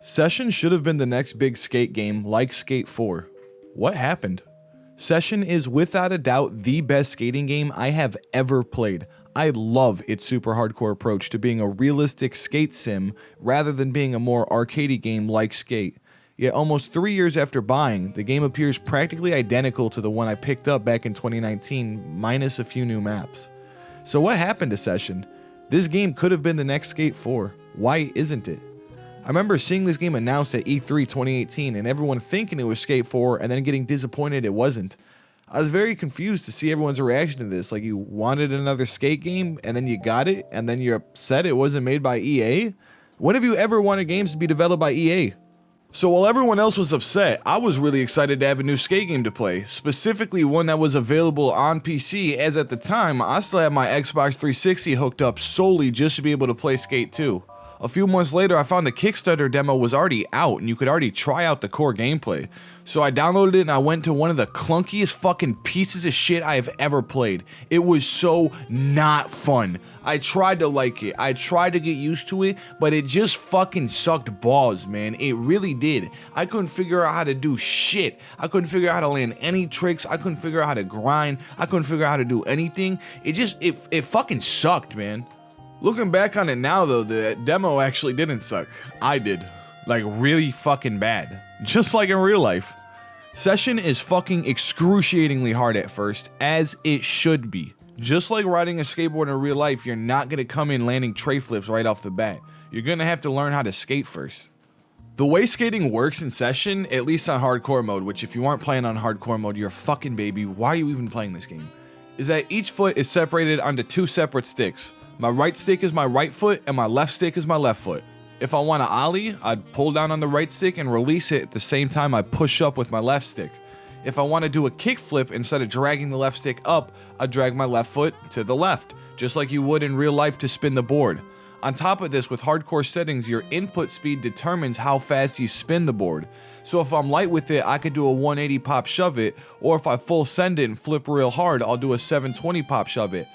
Session should have been the next big skate game like Skate 4. What happened? Session is without a doubt the best skating game I have ever played. I love its super hardcore approach to being a realistic skate sim rather than being a more arcadey game like Skate. Yet almost 3 years after buying, the game appears practically identical to the one I picked up back in 2019, minus a few new maps. So what happened to Session? This game could have been the next Skate 4. Why isn't it? I remember seeing this game announced at E3 2018 and everyone thinking it was Skate 4 and then getting disappointed it wasn't. I was very confused to see everyone's reaction to this, like you wanted another skate game and then you got it and then you're upset it wasn't made by EA? When have you ever wanted games to be developed by EA? So while everyone else was upset, I was really excited to have a new skate game to play, specifically one that was available on PC, as at the time I still had my Xbox 360 hooked up solely just to be able to play Skate 2. A few months later, I found the Kickstarter demo was already out and you could already try out the core gameplay. So I downloaded it and I went to one of the clunkiest fucking pieces of shit I have ever played. It was so not fun. I tried to like it. I tried to get used to it, but it just fucking sucked balls, man. It really did. I couldn't figure out how to do shit. I couldn't figure out how to land any tricks. I couldn't figure out how to grind. I couldn't figure out how to do anything. It fucking sucked, man. Looking back on it now though, the demo actually didn't suck. I did. Like really fucking bad. Just like in real life. Session is fucking excruciatingly hard at first, as it should be. Just like riding a skateboard in real life, you're not gonna come in landing tray flips right off the bat. You're gonna have to learn how to skate first. The way skating works in Session, at least on hardcore mode, which if you aren't playing on hardcore mode, you're a fucking baby, why are you even playing this game? Is that each foot is separated onto two separate sticks. My right stick is my right foot and my left stick is my left foot. If I want to ollie, I'd pull down on the right stick and release it at the same time I push up with my left stick. If I want to do a kick flip, instead of dragging the left stick up, I drag my left foot to the left, just like you would in real life to spin the board. On top of this, with hardcore settings, your input speed determines how fast you spin the board. So if I'm light with it, I could do a 180 pop shove it, or if I full send it and flip real hard, I'll do a 720 pop shove it.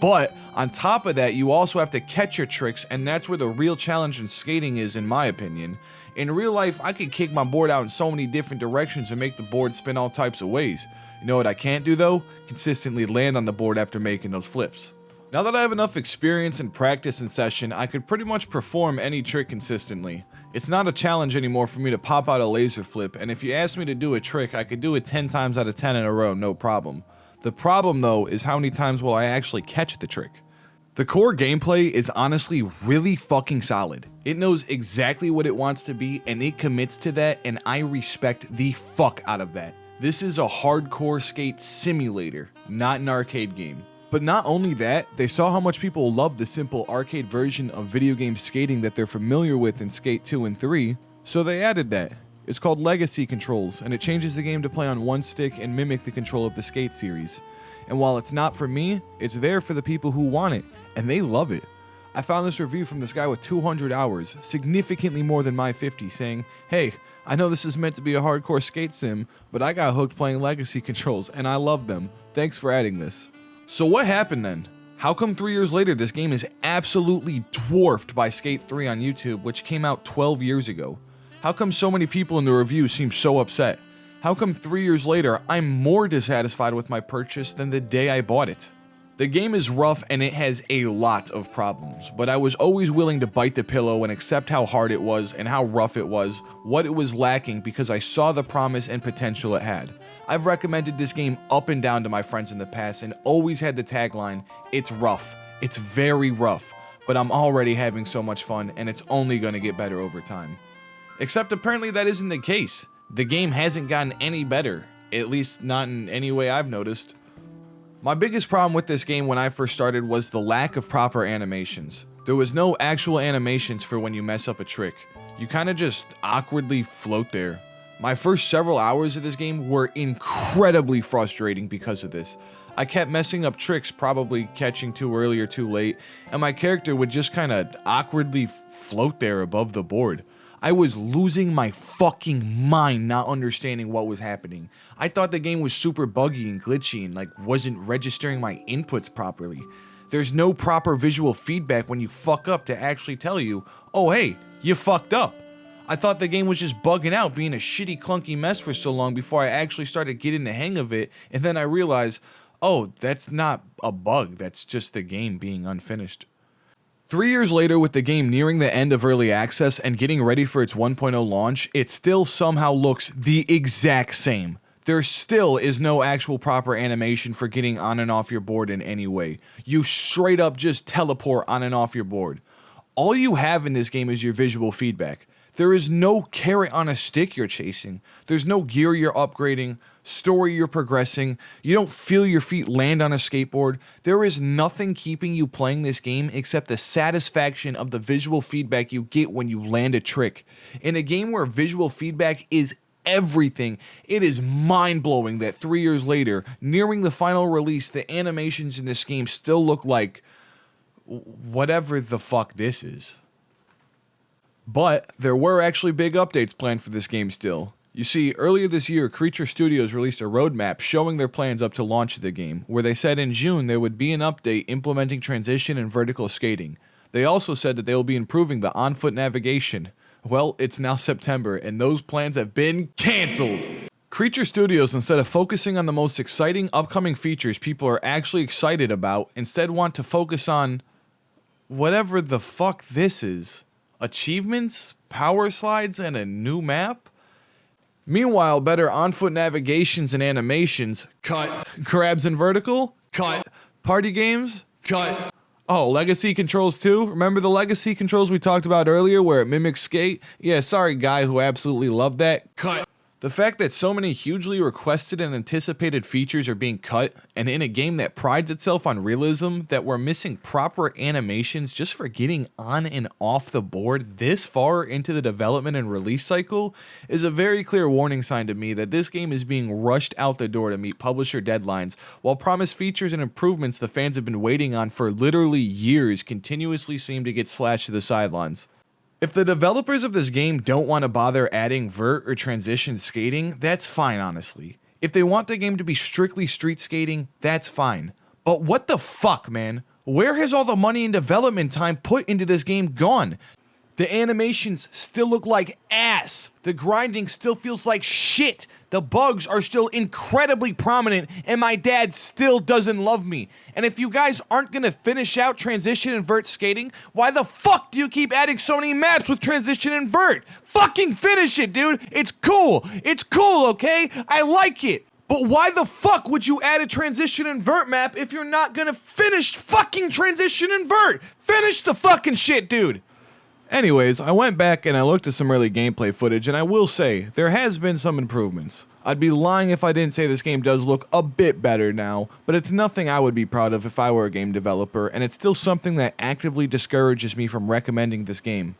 But on top of that, you also have to catch your tricks, and that's where the real challenge in skating is, in my opinion. In real life, I could kick my board out in so many different directions and make the board spin all types of ways. You know what I can't do though? Consistently land on the board after making those flips. Now that I have enough experience and practice in Session, I could pretty much perform any trick consistently. It's not a challenge anymore for me to pop out a laser flip, and if you ask me to do a trick, I could do it 10 times out of 10 in a row, no problem. The problem though is how many times will I actually catch the trick. The core gameplay is honestly really fucking solid. It knows exactly what it wants to be and it commits to that, and I respect the fuck out of that. This is a hardcore skate simulator, not an arcade game. But not only that, they saw how much people love the simple arcade version of video game skating that they're familiar with in Skate 2 and 3, so they added that. It's called Legacy Controls, and it changes the game to play on one stick and mimic the control of the Skate series. And while it's not for me, it's there for the people who want it, and they love it. I found this review from this guy with 200 hours, significantly more than my 50, saying, "Hey, I know this is meant to be a hardcore skate sim, but I got hooked playing Legacy Controls, and I love them. Thanks for adding this." So what happened then? How come 3 years later this game is absolutely dwarfed by Skate 3 on YouTube, which came out 12 years ago? How come so many people in the reviews seem so upset? How come 3 years later I'm more dissatisfied with my purchase than the day I bought it? The game is rough and it has a lot of problems, but I was always willing to bite the pillow and accept how hard it was and how rough it was, what it was lacking, because I saw the promise and potential it had. I've recommended this game up and down to my friends in the past and always had the tagline, "It's rough, it's very rough, but I'm already having so much fun and it's only gonna get better over time." Except apparently that isn't the case. The game hasn't gotten any better, at least not in any way I've noticed. My biggest problem with this game when I first started was the lack of proper animations. There was no actual animations for when you mess up a trick. You kinda just awkwardly float there. My first several hours of this game were incredibly frustrating because of this. I kept messing up tricks, probably catching too early or too late, and my character would just kinda awkwardly float there above the board. I was losing my fucking mind not understanding what was happening. I thought the game was super buggy and glitchy and like wasn't registering my inputs properly. There's no proper visual feedback when you fuck up to actually tell you, "Oh hey, you fucked up." I thought the game was just bugging out, being a shitty, clunky mess for so long before I actually started getting the hang of it, and then I realized, oh, that's not a bug, that's just the game being unfinished. 3 years later, with the game nearing the end of early access and getting ready for its 1.0 launch, it still somehow looks the exact same. There still is no actual proper animation for getting on and off your board in any way. You straight up just teleport on and off your board. All you have in this game is your visual feedback. There is no carrot on a stick you're chasing. There's no gear you're upgrading, story you're progressing. You don't feel your feet land on a skateboard. There is nothing keeping you playing this game except the satisfaction of the visual feedback you get when you land a trick. In a game where visual feedback is everything, it is mind-blowing that 3 years later, nearing the final release, the animations in this game still look like whatever the fuck this is. But there were actually big updates planned for this game still. You see, earlier this year, Creature Studios released a roadmap showing their plans up to launch of the game, where they said in June there would be an update implementing transition and vertical skating. They also said that they will be improving the on-foot navigation. Well, it's now September, and those plans have been cancelled! Creature Studios, instead of focusing on the most exciting upcoming features people are actually excited about, instead want to focus on whatever the fuck this is. Achievements, power slides, and a new map? Meanwhile, better on-foot navigations and animations, cut. Grabs and vertical, cut. Party games, cut. Oh, legacy controls too? Remember the legacy controls we talked about earlier where it mimics skate? Yeah, sorry guy who absolutely loved that, cut. The fact that so many hugely requested and anticipated features are being cut, and in a game that prides itself on realism, that we're missing proper animations just for getting on and off the board this far into the development and release cycle, is a very clear warning sign to me that this game is being rushed out the door to meet publisher deadlines, while promised features and improvements the fans have been waiting on for literally years continuously seem to get slashed to the sidelines. If the developers of this game don't want to bother adding vert or transition skating, that's fine, honestly. If they want the game to be strictly street skating, that's fine. But what the fuck, man? Where has all the money and development time put into this game gone? The animations still look like ass. The grinding still feels like shit. The bugs are still incredibly prominent, and my dad still doesn't love me. And if you guys aren't gonna finish out transition and vert skating, why the fuck do you keep adding so many maps with transition and vert? Fucking finish it, dude. It's cool. It's cool, okay? I like it. But why the fuck would you add a transition and vert map if you're not gonna finish fucking transition and vert? Finish the fucking shit, dude. Anyways, I went back and I looked at some early gameplay footage, and I will say, there has been some improvements. I'd be lying if I didn't say this game does look a bit better now, but it's nothing I would be proud of if I were a game developer, and it's still something that actively discourages me from recommending this game.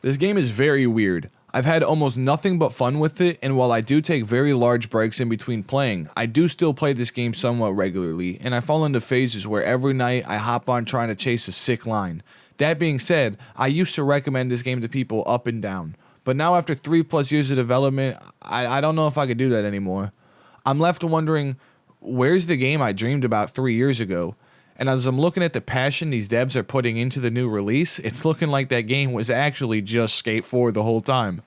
This game is very weird. I've had almost nothing but fun with it, and while I do take very large breaks in between playing, I do still play this game somewhat regularly, and I fall into phases where every night I hop on trying to chase a sick line. That being said, I used to recommend this game to people up and down, but now after 3+ years of development, I don't know if I could do that anymore. I'm left wondering, where's the game I dreamed about 3 years ago? And as I'm looking at the passion these devs are putting into the new release, it's looking like that game was actually just Skate 4 the whole time.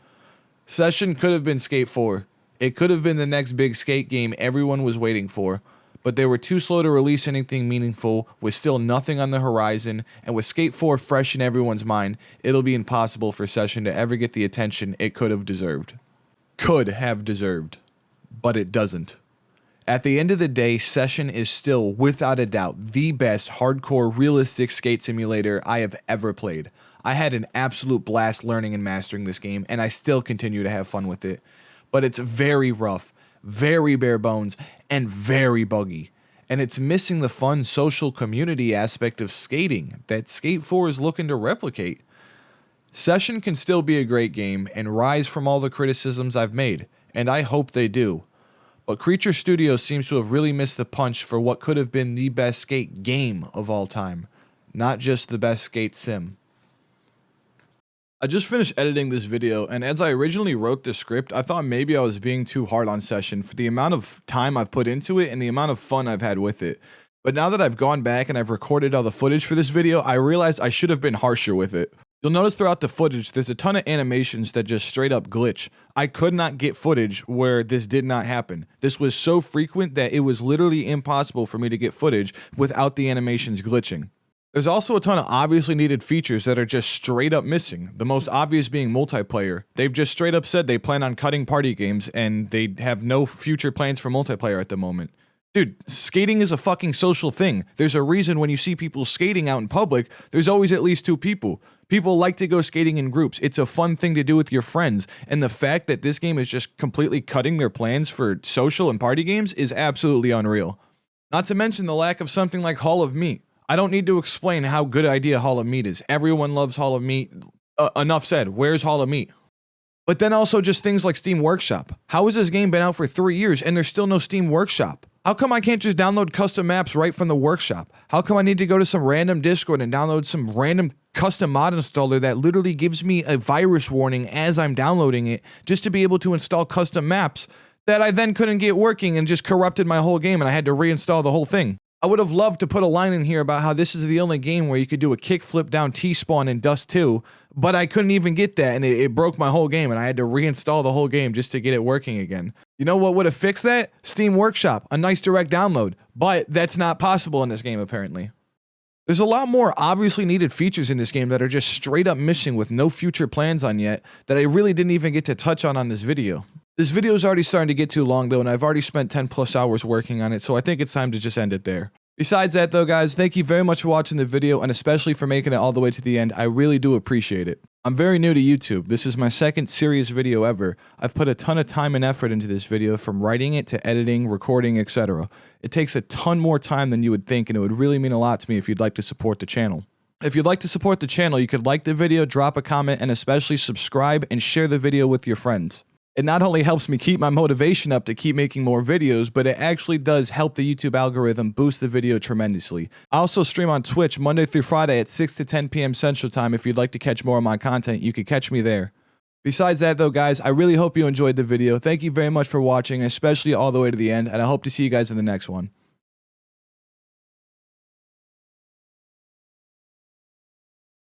Session could have been Skate 4. It could have been the next big skate game everyone was waiting for. But they were too slow to release anything meaningful, with still nothing on the horizon, and with Skate 4 fresh in everyone's mind, it'll be impossible for Session to ever get the attention it could have deserved. Could have deserved. But it doesn't. At the end of the day, Session is still, without a doubt, the best hardcore realistic skate simulator I have ever played. I had an absolute blast learning and mastering this game, and I still continue to have fun with it. But it's very rough, very bare bones, and very buggy. And it's missing the fun social community aspect of skating that Skate 4 is looking to replicate. Session can still be a great game and rise from all the criticisms I've made, and I hope they do. But Creature Studios seems to have really missed the punch for what could have been the best skate game of all time, not just the best skate sim. I just finished editing this video, and as I originally wrote the script, I thought maybe I was being too hard on Session for the amount of time I've put into it and the amount of fun I've had with it. But now that I've gone back and I've recorded all the footage for this video, I realized I should have been harsher with it. You'll notice throughout the footage, there's a ton of animations that just straight up glitch. I could not get footage where this did not happen. This was so frequent that it was literally impossible for me to get footage without the animations glitching. There's also a ton of obviously needed features that are just straight up missing. The most obvious being multiplayer. They've just straight up said they plan on cutting party games and they have no future plans for multiplayer at the moment. Dude, skating is a fucking social thing. There's a reason when you see people skating out in public, there's always at least 2 people. People like to go skating in groups. It's a fun thing to do with your friends. And the fact that this game is just completely cutting their plans for social and party games is absolutely unreal. Not to mention the lack of something like Hall of Meat. I don't need to explain how good idea Hall of Meat is. Everyone loves Hall of Meat. Enough said. Where's Hall of Meat? But then also just things like Steam Workshop. How has this game been out for 3 years and there's still no Steam Workshop? How come I can't just download custom maps right from the workshop? How come I need to go to some random Discord and download some random custom mod installer that literally gives me a virus warning as I'm downloading it just to be able to install custom maps that I then couldn't get working and just corrupted my whole game and I had to reinstall the whole thing? I would have loved to put a line in here about how this is the only game where you could do a kickflip down T-spawn in Dust 2, but I couldn't even get that and it broke my whole game and I had to reinstall the whole game just to get it working again. You know what would have fixed that? Steam Workshop, a nice direct download, but that's not possible in this game apparently. There's a lot more obviously needed features in this game that are just straight up missing with no future plans on yet that I really didn't even get to touch on this video. This video is already starting to get too long though, and I've already spent 10 plus hours working on it, so I think it's time to just end it there. Besides that though guys, thank you very much for watching the video and especially for making it all the way to the end. I really do appreciate it. I'm very new to YouTube. This is my second serious video ever. I've put a ton of time and effort into this video, from writing it to editing, recording, etc. It takes a ton more time than you would think, and it would really mean a lot to me if you'd like to support the channel. If you'd like to support the channel, you could like the video, drop a comment, and especially subscribe and share the video with your friends. It not only helps me keep my motivation up to keep making more videos, but it actually does help the YouTube algorithm boost the video tremendously. I also stream on Twitch Monday through Friday at 6 to 10 p.m. Central Time. If you'd like to catch more of my content, you can catch me there. Besides that though guys, I really hope you enjoyed the video. Thank you very much for watching, especially all the way to the end, and I hope to see you guys in the next one.